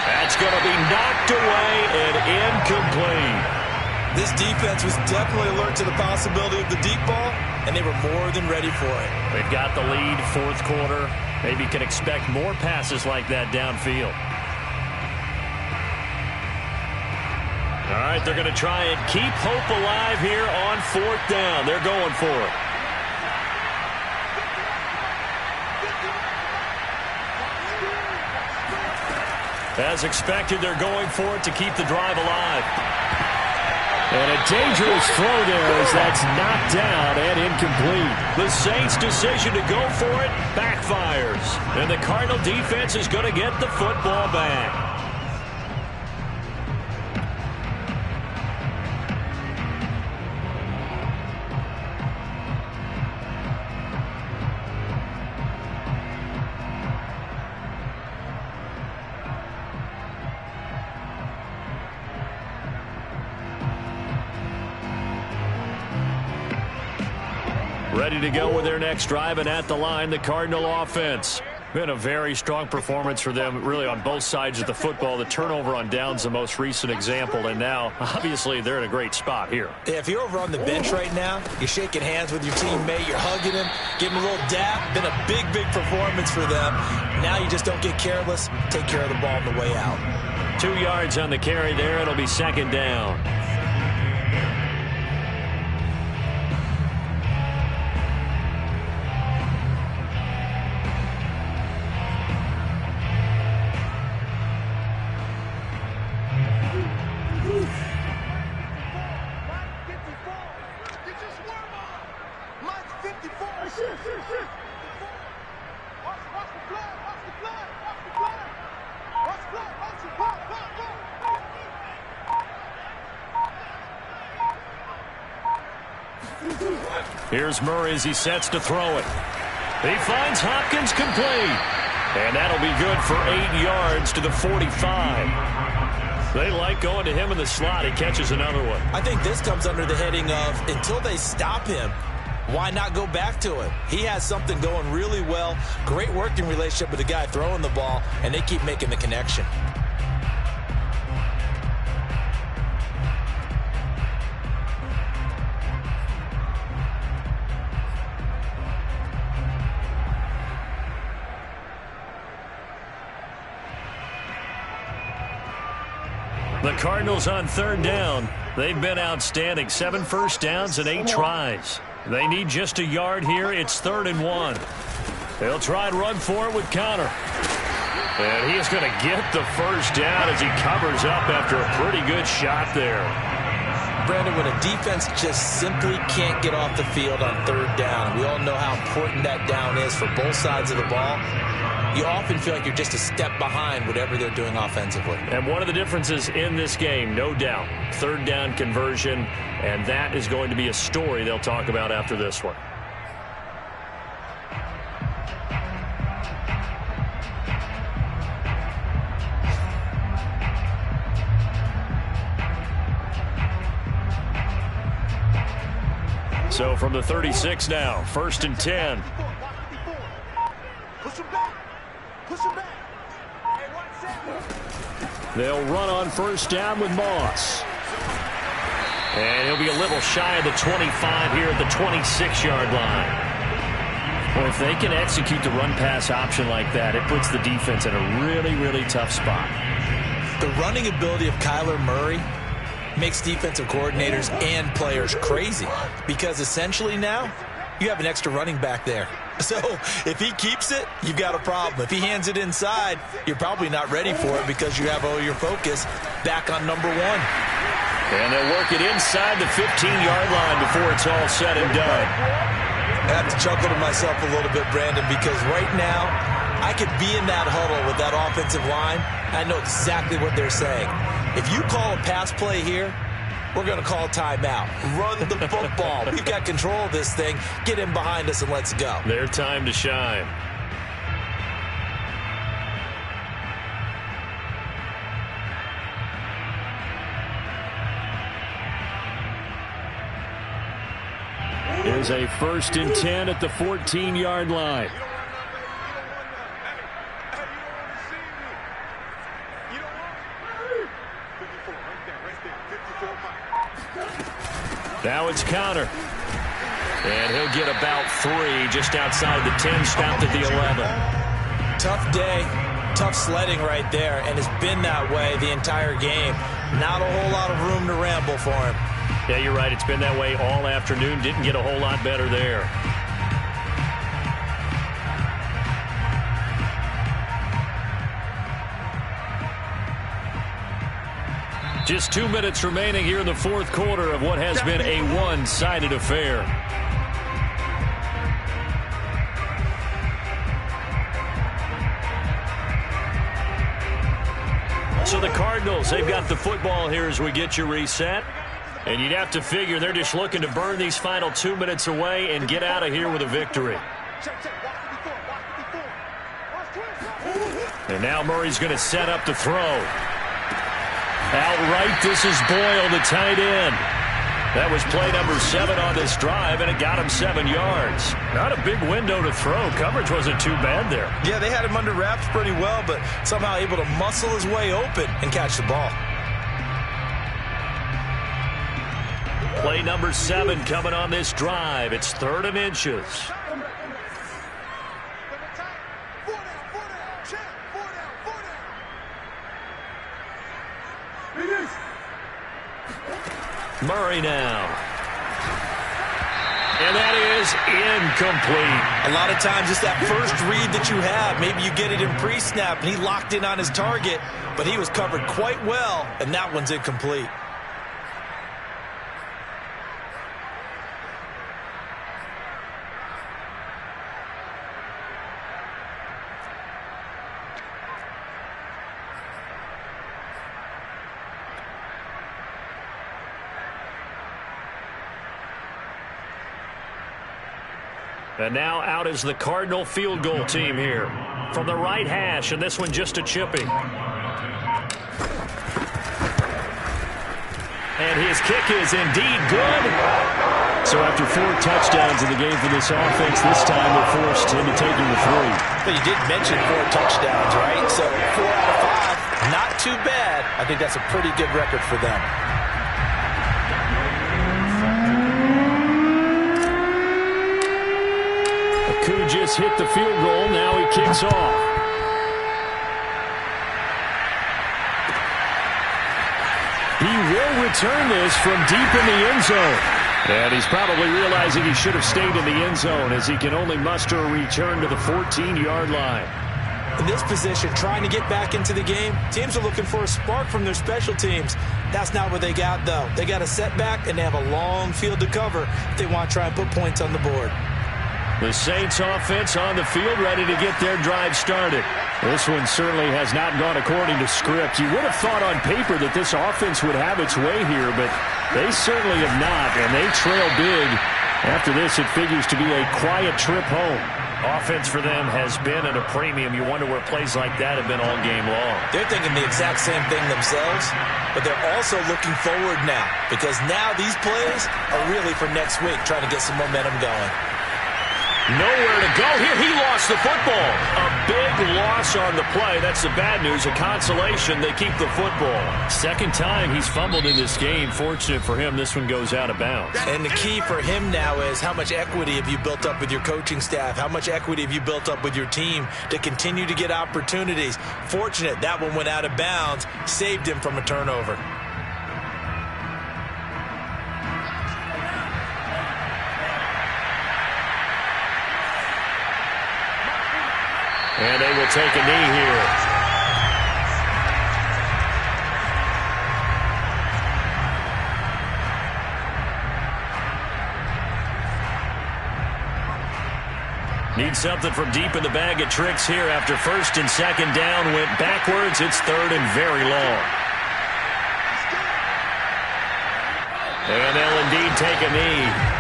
That's going to be knocked away and incomplete. This defense was definitely alert to the possibility of the deep ball, and they were more than ready for it. They've got the lead, 4th quarter. Maybe can expect more passes like that downfield. All right, they're going to try and keep hope alive here on 4th down. They're going for it. As expected, they're going for it to keep the drive alive. And a dangerous throw there as that's knocked down and incomplete. The Saints' decision to go for it backfires. And the Cardinal defense is going to get the football back. Ready to go with their next drive, and at the line, the Cardinal offense. Been a very strong performance for them, really, on both sides of the football. The turnover on downs, the most recent example, and now, obviously, they're in a great spot here. Yeah, if you're over on the bench right now, you're shaking hands with your teammate, you're hugging him, give him a little dap. Been a big, big performance for them. Now you just don't get careless. Take care of the ball on the way out. 2 yards on the carry there. It'll be 2nd down. Here's Murray as he sets to throw it. He finds Hopkins complete. And that'll be good for 8 yards to the 45. They like going to him in the slot. He catches another one. I think this comes under the heading of until they stop him, why not go back to him? He has something going really well. Great working relationship with the guy throwing the ball, and they keep making the connection. The Cardinals on 3rd down. They've been outstanding. 7 first downs and 8 tries. They need just a yard here. It's 3rd and 1. They'll try and run for it with Connor. And he is going to get the first down as he covers up after a pretty good shot there. Brandon, when a defense just simply can't get off the field on 3rd down, we all know how important that down is for both sides of the ball. You often feel like you're just a step behind whatever they're doing offensively. And one of the differences in this game, no doubt, 3rd down conversion, and that is going to be a story they'll talk about after this one. So from the 36 now, 1st and 10. Push him back. Push him back. They'll run on 1st down with Moss. And he'll be a little shy of the 25 here at the 26-yard line. Well, if they can execute the run-pass option like that, it puts the defense in a really, really tough spot. The running ability of Kyler Murray makes defensive coordinators and players crazy, because essentially now you have an extra running back there. So if he keeps it, you've got a problem. If he hands it inside, you're probably not ready for it because you have all your focus back on number 1. And they'll work it inside the 15-yard line before it's all said and done. I have to chuckle to myself a little bit, Brandon, because right now I could be in that huddle with that offensive line. I know exactly what they're saying. If you call a pass play here, we're going to call timeout. Run the football. We've got control of this thing. Get in behind us and let's go. Their time to shine. Here's a 1st and 10 at the 14-yard line. Now it's Counter. And he'll get about 3 just outside the 10, stopped at the 11. Tough day, tough sledding right there, and it's been that way the entire game. Not a whole lot of room to ramble for him. Yeah, you're right. It's been that way all afternoon. Didn't get a whole lot better there. Just 2 minutes remaining here in the 4th quarter of what has been a one-sided affair. So the Cardinals, they've got the football here as we get you reset. And you'd have to figure they're just looking to burn these final 2 minutes away and get out of here with a victory. And now Murray's going to set up to throw. Outright, this is Boyle, the tight end. That was play number 7 on this drive, and it got him 7 yards. Not a big window to throw. Coverage wasn't too bad there. Yeah, they had him under wraps pretty well, but somehow able to muscle his way open and catch the ball. Play number 7 coming on this drive. It's 3rd and inches. Murray now. And that is incomplete. A lot of times it's that first read that you have. Maybe you get it in pre-snap, and he locked in on his target, but he was covered quite well, and that one's incomplete. And now out is the Cardinal field goal team here. From the right hash, and this one just a chippy. And his kick is indeed good. So after 4 touchdowns in the game for this offense, this time they're forced into taking the 3. But you did mention 4 touchdowns, right? So 4 out of 5, not too bad. I think that's a pretty good record for them. Koo just hit the field goal. Now he kicks off. He will return this from deep in the end zone. And he's probably realizing he should have stayed in the end zone as he can only muster a return to the 14-yard line. In this position, trying to get back into the game, teams are looking for a spark from their special teams. That's not what they got, though. They got a setback, and they have a long field to cover if they want to try and put points on the board. The Saints offense on the field ready to get their drive started. This one certainly has not gone according to script. You would have thought on paper that this offense would have its way here, but they certainly have not, and they trail big. After this, it figures to be a quiet trip home. Offense for them has been at a premium. You wonder where plays like that have been all game long. They're thinking the exact same thing themselves, but they're also looking forward now because now these plays are really for next week, trying to get some momentum going. Nowhere to go here. He lost the football. A big loss on the play. That's the bad news. A consolation, they keep the football. Second time he's fumbled in this game. Fortunate for him, this one goes out of bounds. And the key for him now is how much equity have you built up with your coaching staff? How much equity have you built up with your team to continue to get opportunities? Fortunate that one went out of bounds, saved him from a turnover. And they will take a knee here. Need something from deep in the bag of tricks here after first and second down went backwards. It's third and very long. And they'll indeed take a knee.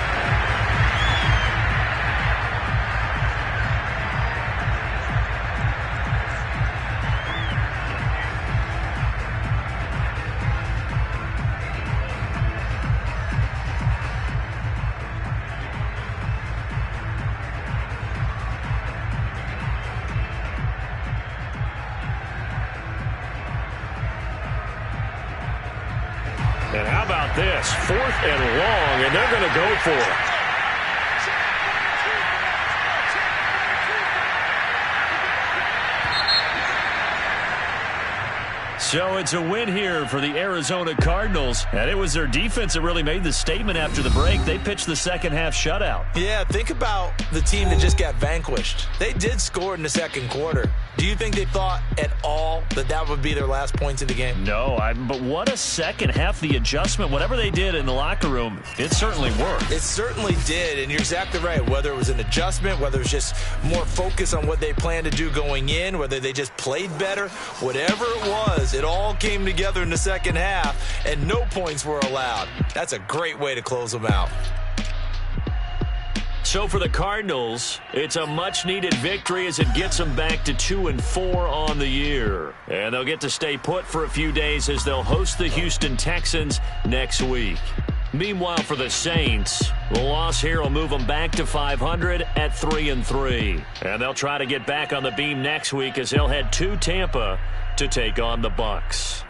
And how about this? 4th and long, and they're going to go for it. So it's a win here for the Arizona Cardinals. And it was their defense that really made the statement after the break. They pitched the second half shutout. Yeah, think about the team that just got vanquished. They did score in the second quarter. Do you think they thought at all that that would be their last points of the game? No, but what a second half. The adjustment, whatever they did in the locker room, it certainly worked. It certainly did, and you're exactly right. Whether it was an adjustment, whether it was just more focus on what they planned to do going in, whether they just played better, whatever it was, it all came together in the second half, and no points were allowed. That's a great way to close them out. So for the Cardinals, it's a much-needed victory as it gets them back to 2-4 on the year. And they'll get to stay put for a few days as they'll host the Houston Texans next week. Meanwhile, for the Saints, the loss here will move them back to 500 at 3-3. And they'll try to get back on the beam next week as they'll head to Tampa to take on the Bucs.